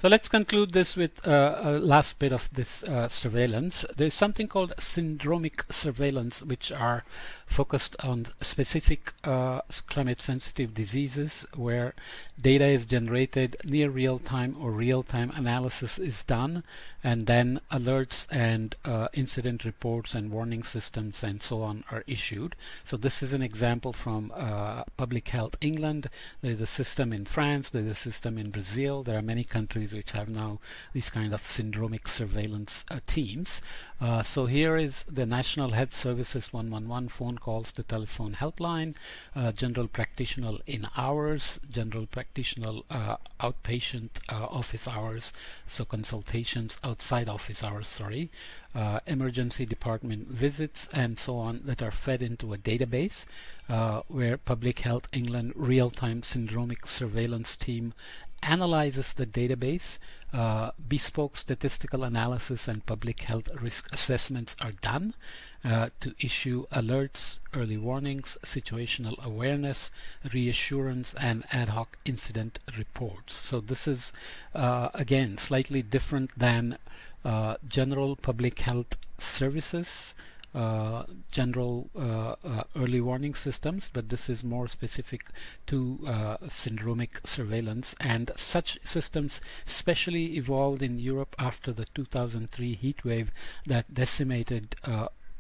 So let's conclude this with a last bit of this surveillance. There's something called syndromic surveillance, which are focused on specific climate-sensitive diseases where data is generated near real-time or real-time analysis is done, and then alerts and incident reports and warning systems and so on are issued. So this is an example from Public Health England. There's a system in France, there's a system in Brazil. There are many countries which have now these kind of syndromic surveillance teams. So here is the National Health Services 111 phone calls to telephone helpline, general practitioner in hours, general practitioner outpatient office hours, so consultations outside office hours, sorry, emergency department visits and so on, that are fed into a database where Public Health England real-time syndromic surveillance team analyzes the database. Bespoke statistical analysis and public health risk assessments are done to issue alerts, early warnings, situational awareness, reassurance, and ad hoc incident reports. So this is again slightly different than general public health services, general early warning systems, but this is more specific to syndromic surveillance, and such systems especially evolved in Europe after the 2003 heat wave that decimated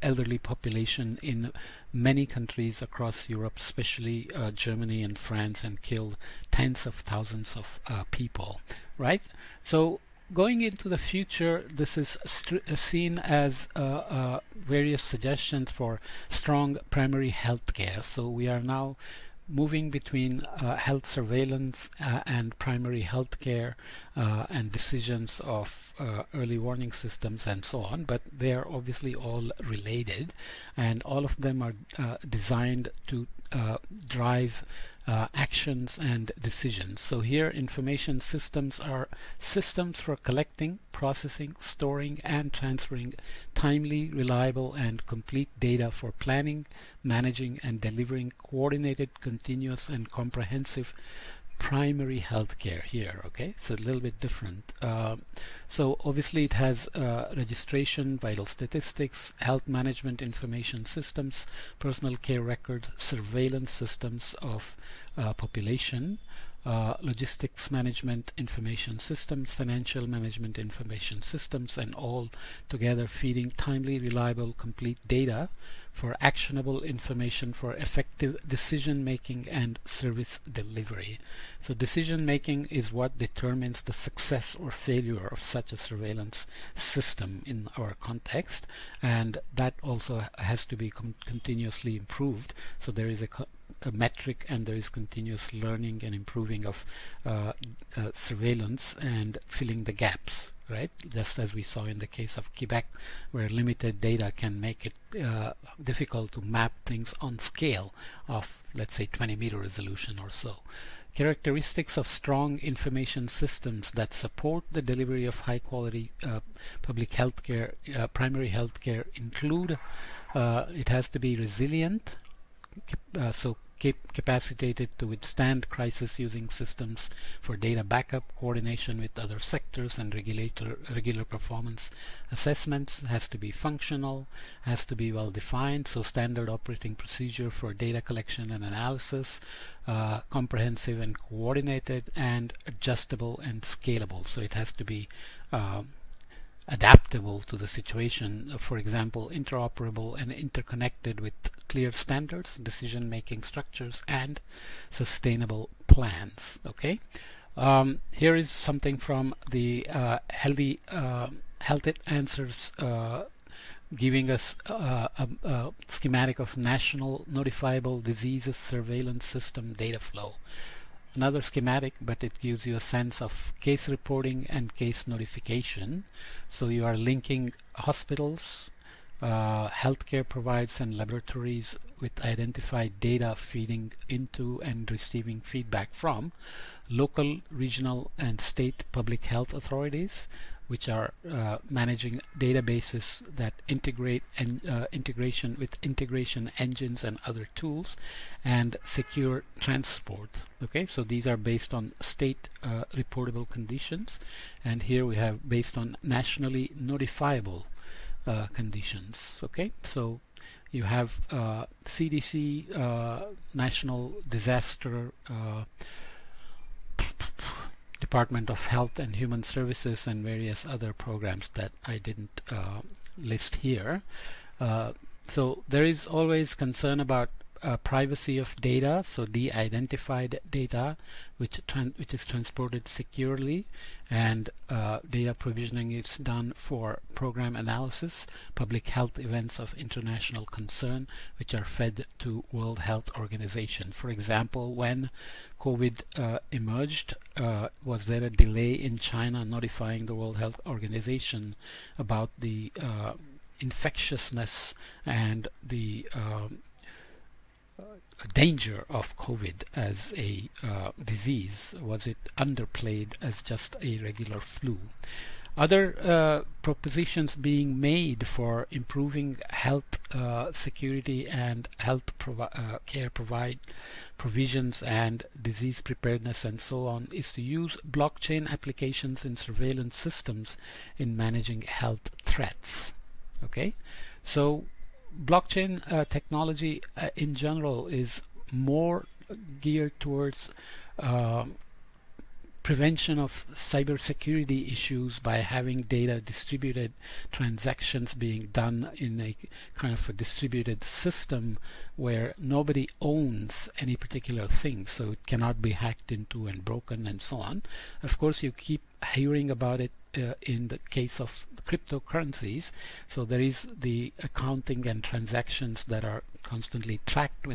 elderly population in many countries across Europe, especially Germany and France, and killed tens of thousands of people, right? So going into the future, this is seen as various suggestions for strong primary health care. So we are now moving between health surveillance and primary health care and decisions of early warning systems and so on, but they are obviously all related, and all of them are designed to drive actions and decisions. So here information systems are systems for collecting, processing, storing, and transferring timely, reliable, and complete data for planning, managing, and delivering coordinated, continuous, and comprehensive primary health care here. Okay, so a little bit different. So obviously it has registration, vital statistics, health management information systems, personal care records, surveillance systems of population, logistics management information systems, financial management information systems, and all together feeding timely, reliable, complete data for actionable information for effective decision making and service delivery. So decision making is what determines the success or failure of such a surveillance system in our context, and that also has to be continuously improved. So there is a metric, and there is continuous learning and improving of surveillance and filling the gaps, right? Just as we saw in the case of Quebec, where limited data can make it difficult to map things on scale of, let's say, 20-meter resolution or so. Characteristics of strong information systems that support the delivery of high-quality public health care, primary health care include it has to be resilient, so capacitated to withstand crisis using systems for data backup, coordination with other sectors, and regular performance assessments. Has to be functional, has to be well defined, so standard operating procedure for data collection and analysis, comprehensive and coordinated, and adjustable and scalable. So it has to be adaptable to the situation, for example, interoperable and interconnected with clear standards, decision-making structures, and sustainable plans. Okay, here is something from the Health Answers, giving us a schematic of National Notifiable Diseases Surveillance System data flow. Another schematic, but it gives you a sense of case reporting and case notification. So you are linking hospitals, healthcare providers, and laboratories with identified data feeding into and receiving feedback from local, regional, and state public health authorities, which are managing databases that integrate and integration with integration engines and other tools, and secure transport. Okay, so these are based on state reportable conditions, and here we have based on nationally notifiable conditions. Okay, so you have CDC, National Disaster Department of Health and Human Services, and various other programs that I didn't list here. So there is always concern about privacy of data, so de-identified data which is transported securely, and data provisioning is done for program analysis, public health events of international concern which are fed to World Health Organization. For example, when COVID emerged, was there a delay in China notifying the World Health Organization about the infectiousness and the danger of COVID as a disease? Was it underplayed as just a regular flu? Other propositions being made for improving health security and health care provisions and disease preparedness and so on is to use blockchain applications in surveillance systems in managing health threats. Okay, so blockchain technology in general is more geared towards prevention of cybersecurity issues by having data distributed, transactions being done in a kind of a distributed system where nobody owns any particular thing, so it cannot be hacked into and broken and so on. Of course, you keep hearing about it in the case of cryptocurrencies, so there is the accounting and transactions that are constantly tracked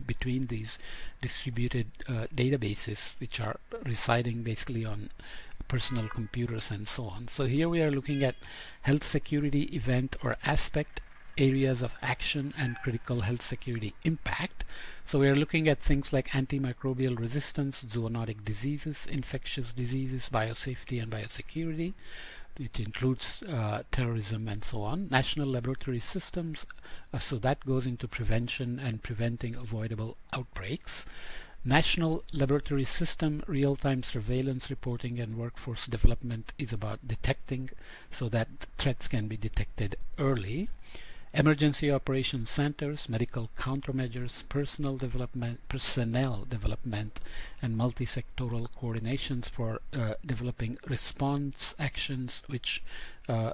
between these distributed databases, which are residing basically on personal computers and so on. So here we are looking at health security event or aspect, areas of action, and critical health security impact. So we are looking at things like antimicrobial resistance, zoonotic diseases, infectious diseases, biosafety and biosecurity, which includes terrorism and so on. National laboratory systems, so that goes into prevention and preventing avoidable outbreaks. National laboratory system real-time surveillance reporting and workforce development is about detecting so that threats can be detected early. Emergency operations centers, medical countermeasures, personnel development, and multi-sectoral coordinations for developing response actions which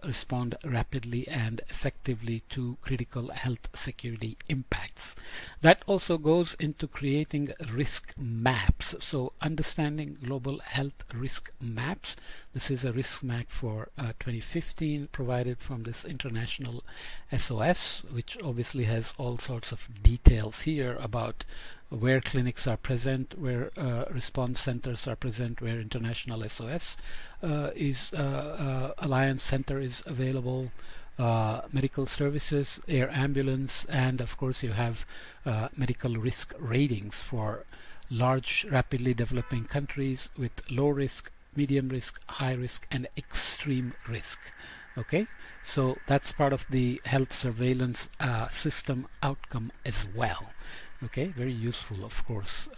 respond rapidly and effectively to critical health security impacts. That also goes into creating risk maps. So understanding global health risk maps. This is a risk map for 2015 provided from this international SOS, which obviously has all sorts of details here about where clinics are present, where response centers are present, where international SOS Alliance Center is available, medical services, air ambulance, and of course you have medical risk ratings for large, rapidly developing countries with low risk, medium risk, high risk, and extreme risk. Okay, so that's part of the health surveillance system outcome as well. Okay, very useful, of course.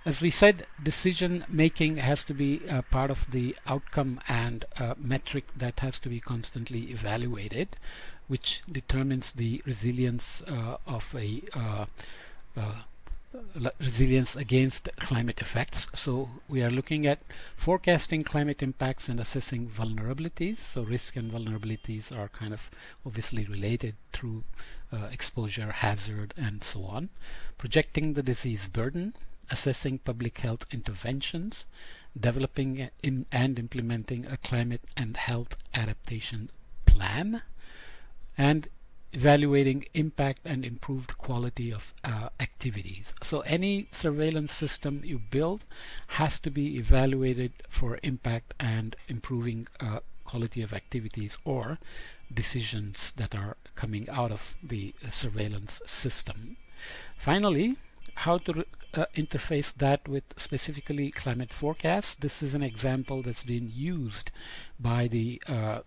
As we said, decision making has to be part of the outcome and metric that has to be constantly evaluated, which determines the resilience of a resilience against climate effects. So we are looking at forecasting climate impacts and assessing vulnerabilities. So risk and vulnerabilities are kind of obviously related through exposure, hazard, and so on. Projecting the disease burden, assessing public health interventions, developing and implementing a climate and health adaptation plan, and evaluating impact and improved quality of activities. So any surveillance system you build has to be evaluated for impact and improving quality of activities or decisions that are coming out of the surveillance system. Finally, how to interface that with specifically climate forecasts. This is an example that's been used by the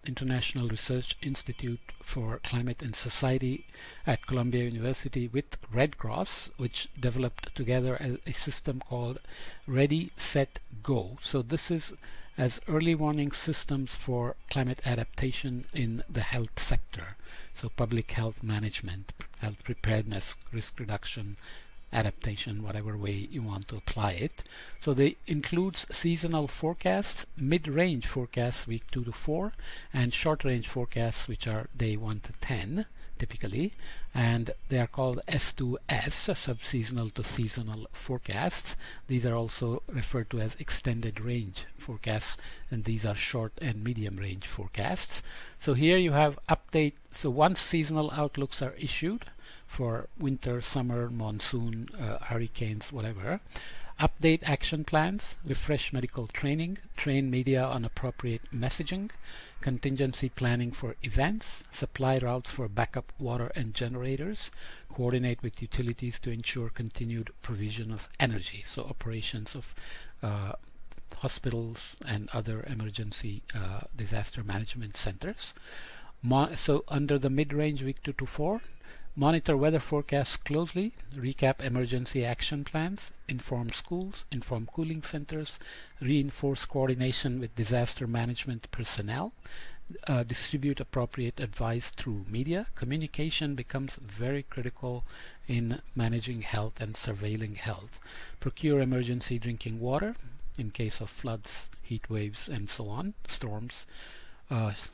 International Research Institute for Climate and Society at Columbia University with Red Cross, which developed together a system called Ready, Set, Go. So this is as early warning systems for climate adaptation in the health sector. So public health management, health preparedness, risk reduction, adaptation, whatever way you want to apply it. So they includes seasonal forecasts, mid-range forecasts week 2 to 4, and short-range forecasts which are day 1 to 10 typically, and they are called S2S, sub-seasonal to seasonal forecasts. These are also referred to as extended range forecasts, and these are short and medium range forecasts. So here you have update. So once seasonal outlooks are issued for winter, summer, monsoon, hurricanes, whatever, update action plans, refresh medical training, train media on appropriate messaging, contingency planning for events, supply routes for backup water and generators, coordinate with utilities to ensure continued provision of energy. So operations of hospitals and other emergency disaster management centers. So under the mid-range week 2 to 4, monitor weather forecasts closely, recap emergency action plans, inform schools, inform cooling centers, reinforce coordination with disaster management personnel, distribute appropriate advice through media. Communication becomes very critical in managing health and surveilling health. Procure emergency drinking water in case of floods, heat waves, and so on, storms,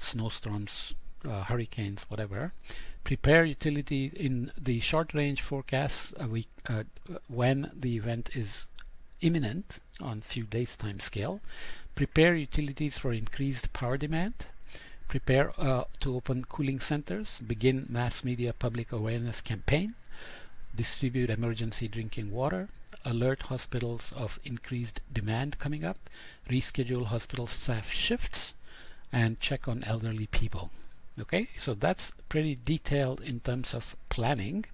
snowstorms, hurricanes, whatever. Prepare utility in the short-range forecasts when the event is imminent on few days time scale. Prepare utilities for increased power demand. Prepare to open cooling centers. Begin mass media public awareness campaign. Distribute emergency drinking water. Alert hospitals of increased demand coming up. Reschedule hospital staff shifts. And check on elderly people. Okay, so that's pretty detailed in terms of planning,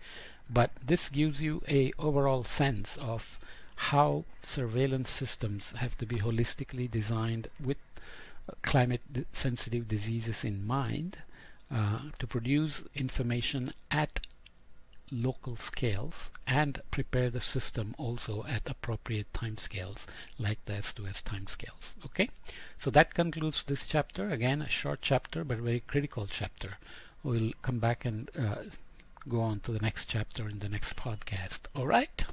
but this gives you a overall sense of how surveillance systems have to be holistically designed with climate sensitive diseases in mind to produce information at local scales and prepare the system also at appropriate timescales like the S2S timescales. Okay, so that concludes this chapter. Again, a short chapter but very critical chapter. We'll come back and go on to the next chapter in the next podcast. All right.